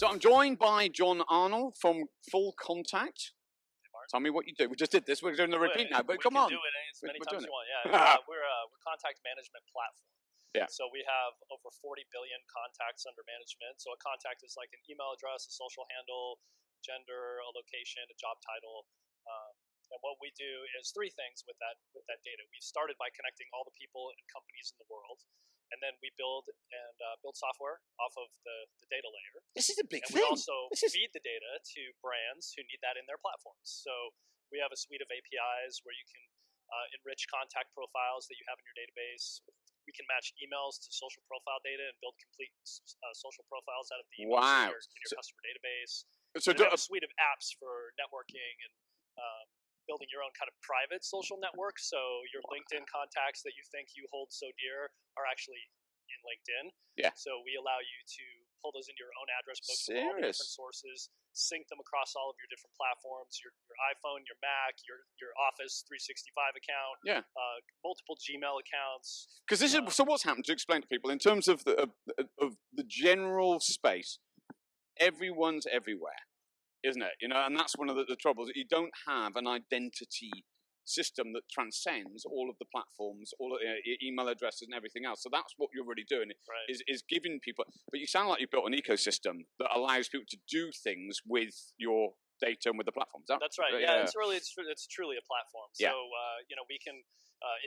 So I'm joined by John Arnold from FullContact. Tell me what you do. We just did this. We're doing the repeat now, but come on. We can do it as many times as you want. Yeah, we're a contact management platform. Yeah. So we have over 40 billion contacts under management. So a contact is like an email address, a social handle, gender, a location, a job title. And what we do is three things with that data. We started by connecting all the people and companies in the world, and then we build software off of the data layer. This is a big thing. We also feed the data to brands who need that in their platforms. So we have a suite of APIs where you can enrich contact profiles that you have in your database. We can match emails to social profile data and build complete social profiles out of the emails in your customer database. So we have a suite of apps for networking and building your own kind of private social network. So your LinkedIn contacts that you think you hold so dear are actually in LinkedIn. Yeah. So we allow you to pull those into your own address books from all the different sources, sync them across all of your different platforms, your iPhone, your Mac, your Office 365 account, multiple Gmail accounts. Because this is so. What's happened, to explain to people in terms of the general space? Everyone's everywhere, isn't it? You know, and that's one of the troubles. You don't have an identity system that transcends all of the platforms, all of email addresses and everything else. So that's what you're really doing, is giving people. But you sound like you built an ecosystem that allows people to do things with your data and with the platforms. That's right. Yeah, it's truly a platform. So we can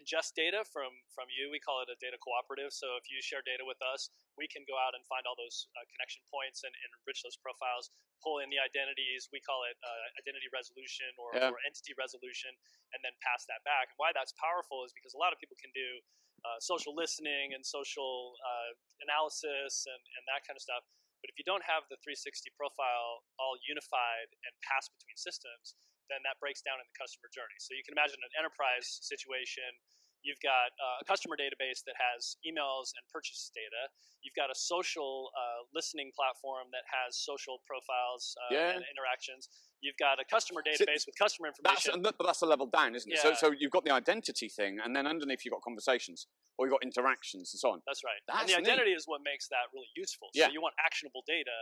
ingest data from you. We call it a data cooperative. So if you share data with us, we can go out and find all those connection points and enrich those profiles, pull in the identities. We call it identity resolution or entity resolution, and then pass that back. And why that's powerful is because a lot of people can do social listening and social analysis and that kind of stuff. But if you don't have the 360 profile all unified and passed between systems, then that breaks down in the customer journey. So you can imagine an enterprise situation. You've got a customer database that has emails and purchase data. You've got a social listening platform that has social profiles and interactions. You've got a customer database with customer information. But that's a level down, isn't it? So you've got the identity thing, and then underneath you've got conversations, or you've got interactions and so on. That's right. And the identity is what makes that really useful. So you want actionable data.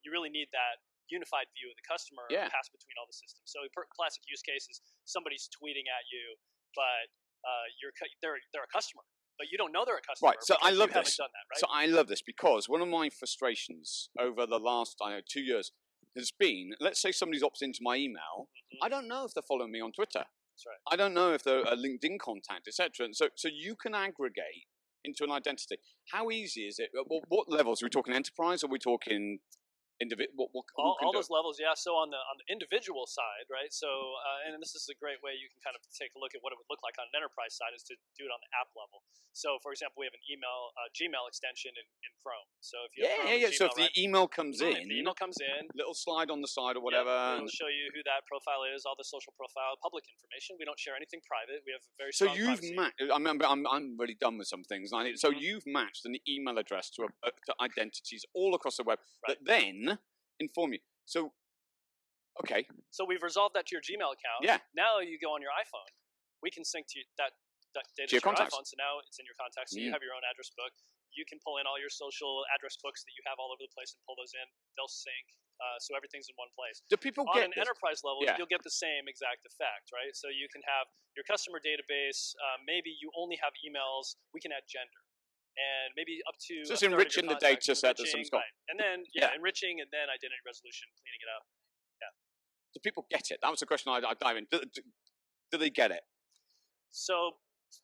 You really need that unified view of the customer passed between all the systems. So classic use case is somebody's tweeting at you, but they're a customer, but you don't know they're a customer. Right. So I love this. Done that, right? So I love this because one of my frustrations over the last 2 years has been, let's say somebody's opted into my email. I don't know if they're following me on Twitter. That's right. I don't know if they're a LinkedIn contact, etc. And so you can aggregate into an identity. How easy is it? What levels are we talking? Enterprise? Or are we talking all those levels, So on the individual side, right? So and this is a great way you can kind of take a look at what it would look like on an enterprise side is to do it on the app level. So for example, we have an Gmail extension in Chrome. So if you have Gmail, so if the email comes in, little slide on the side or whatever, it'll show you who that profile is, all the social profile, public information. We don't share anything private. We have a very strong privacy. I'm really done with some things. So you've matched an email address to identities all across the web that then inform you. So we've resolved that to your Gmail account. Now you go on your iPhone. We can sync to that data to your iPhone. So now it's in your contacts. So you have your own address book. You can pull in all your social address books that you have all over the place and pull those in. They'll sync. So everything's in one place. Do people on an enterprise level, you'll get the same exact effect, right? So you can have your customer database. Maybe you only have emails. We can add gender. And maybe up to just enriching the data set that some right. And then enriching and then identity resolution, cleaning it up. Do people get it? That was the question I'd dive in. Do they get it? So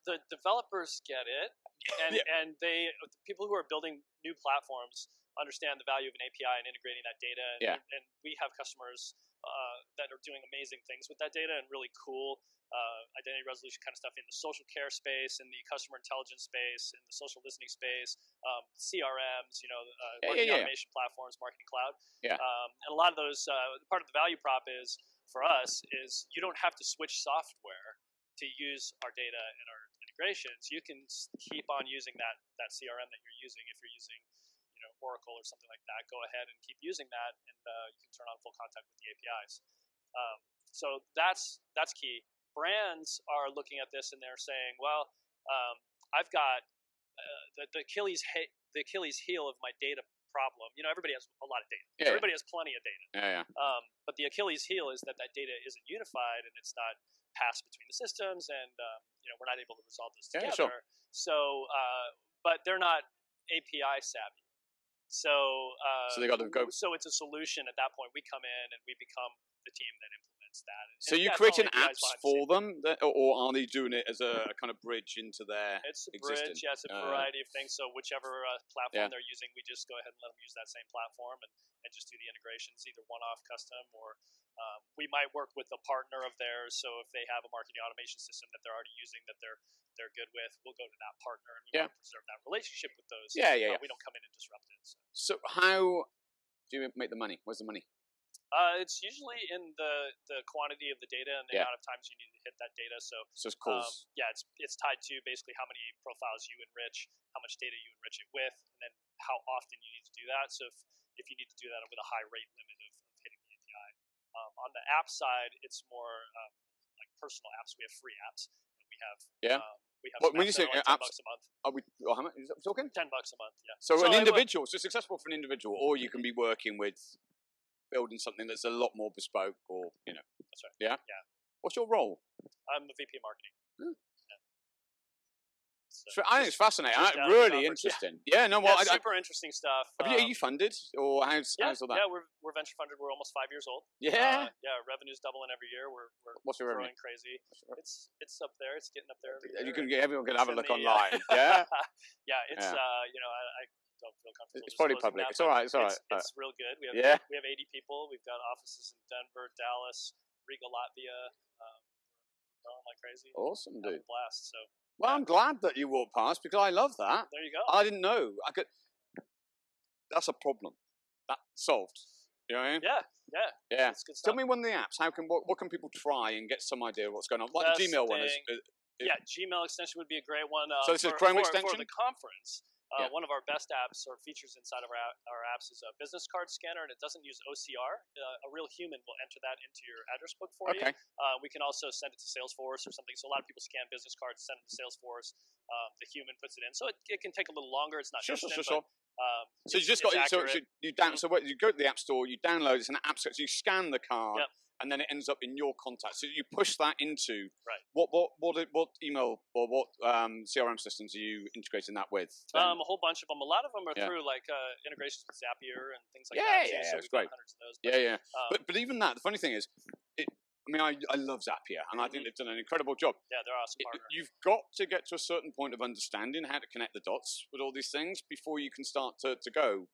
the developers get it, and the people who are building new platforms understand the value of an API and integrating that data. And we have customers that are doing amazing things with that data and really cool identity resolution kind of stuff in the social care space, in the customer intelligence space, in the social listening space, CRMs, marketing automation platforms, marketing cloud. And a lot of those, part of the value prop is for us is you don't have to switch software to use our data and our integrations. You can keep on using that CRM that you're using. If you're using Oracle or something like that, go ahead and keep using that, and you can turn on FullContact with the APIs. So that's key. Brands are looking at this and they're saying, well, I've got the Achilles heel of my data problem. Everybody has a lot of data. Yeah. Everybody has plenty of data. Yeah. But the Achilles heel is that data isn't unified and it's not passed between the systems, and we're not able to resolve this together. Yeah, sure. So, but they're not API savvy. So they got to go. So it's a solution at that point. We come in and we become the team that implements that. So you creating apps for them, or are they doing it as a kind of bridge into their? It's a existing? bridge. Yeah, it's a variety of things. So whichever platform they're using, we just go ahead and let them use that same platform and just do the integrations, either one-off, custom, or we might work with a partner of theirs. So if they have a marketing automation system that they're already using that they're good with, we'll go to that partner and we want to preserve that relationship with those. Yeah. We don't come in and disrupt it. So how do you make the money? Where's the money? It's usually in the quantity of the data and the amount of times you need to hit that data. So it's calls. It's tied to basically how many profiles you enrich, how much data you enrich it with, and then how often you need to do that. So if you need to do that with a high rate limit of hitting the API. On the app side, it's more like personal apps. We have free apps, and we have when you say like apps, $10 a month. Are we? How much is that talking? $10 a month. Yeah. So an individual, so successful for an individual, or you can be working with building something that's a lot more bespoke, or That's right. Yeah. Yeah. What's your role? I'm the VP of marketing. So I think it's fascinating. Really interesting. Yeah. No. Well, super interesting stuff. Are you funded, or how's all that? Yeah, we're venture funded. We're almost 5 years old. Yeah. Revenue's doubling every year. We're What's your growing revenue? crazy. It's up there. It's getting up there. Everyone can have a look online. Yeah. Yeah. It's I don't feel comfortable. It's probably public. It's all right. It's all right. It's real good. We have 80 people. We've got offices in Denver, Dallas, Riga, Latvia. We're growing like crazy. Awesome, dude. Blast. So. Well, I'm glad that you walked past because I love that. There you go. I didn't know. That's a problem. That's solved. You know what I mean? Yeah. It's good Tell stuff. me one of the apps. What can people try and get some idea of what's going on? Like the Gmail one is. Gmail extension would be a great one. So this is Chrome extension? For the conference. One of our best apps or features inside of our apps is a business card scanner, and it doesn't use OCR. A real human will enter that into your address book for you. We can also send it to Salesforce or something. So a lot of people scan business cards, send it to Salesforce. The human puts it in. So it can take a little longer. It's not instant. Sure. So you just got so you go to the App Store, you download it's an app, so you scan the card. And then it ends up in your contacts. So you push that into what email or what CRM systems are you integrating that with? A whole bunch of them. A lot of them are through like integrations with Zapier and things like that. Yeah, so it's great. Hundreds of those. But even that, the funny thing is, I love Zapier, and I think they've done an incredible job. Yeah, they're awesome partner. You've got to get to a certain point of understanding how to connect the dots with all these things before you can start to go.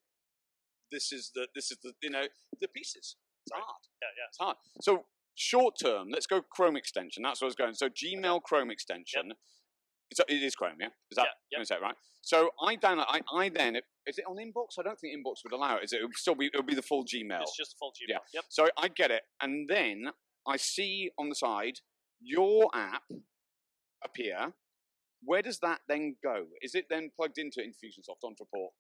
This is the the pieces. It's hard. Yeah. It's hard. So short term, let's go Chrome extension. That's what I was going. So Gmail Chrome extension. It is Chrome, yeah? Is that is that right? So I download. I then is it on Inbox? I don't think Inbox would allow it. Is it? It'll be the full Gmail. It's just full Gmail. Yeah. Yep. So I get it, and then I see on the side your app appear. Where does that then go? Is it then plugged into Infusionsoft, Ontraport,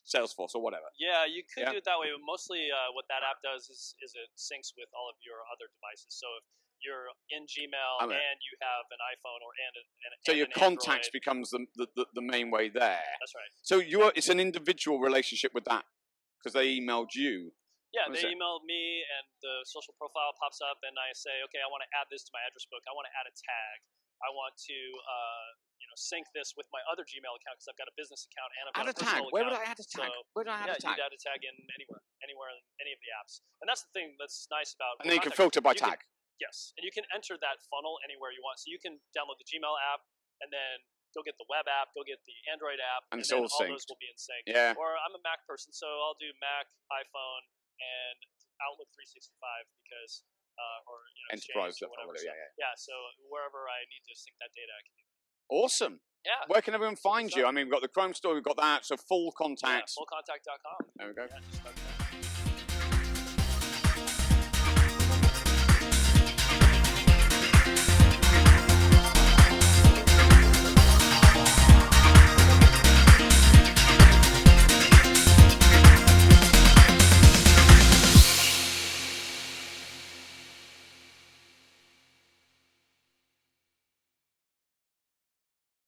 Salesforce, or whatever? Yeah, you could do it that way. But mostly what that app does is it syncs with all of your other devices. So if you're in Gmail and you have an iPhone so your contacts Android, becomes the main way there. That's right. So it's an individual relationship with that because they emailed you. Yeah, they emailed me and the social profile pops up and I say, okay, I want to add this to my address book. I want to add a tag. I want to sync this with my other Gmail account because I've got a business account and I've got a personal account. Where would I add a tag? Where do I add a tag? You'd add a tag in anywhere in any of the apps. And that's the thing that's nice about. And then you can filter by tag. Yes, and you can enter that funnel anywhere you want. So you can download the Gmail app and then go get the web app, go get the Android app, and then all those will be in sync. Yeah. Or I'm a Mac person, so I'll do Mac, iPhone, and Outlook 365 because, Enterprise or whatever. Yeah. So wherever I need to sync that data, I can do that. Awesome. Yeah. Where can everyone find you? I mean, we've got the Chrome store, we've got that, so FullContact. FullContact.com. There we go. Yeah,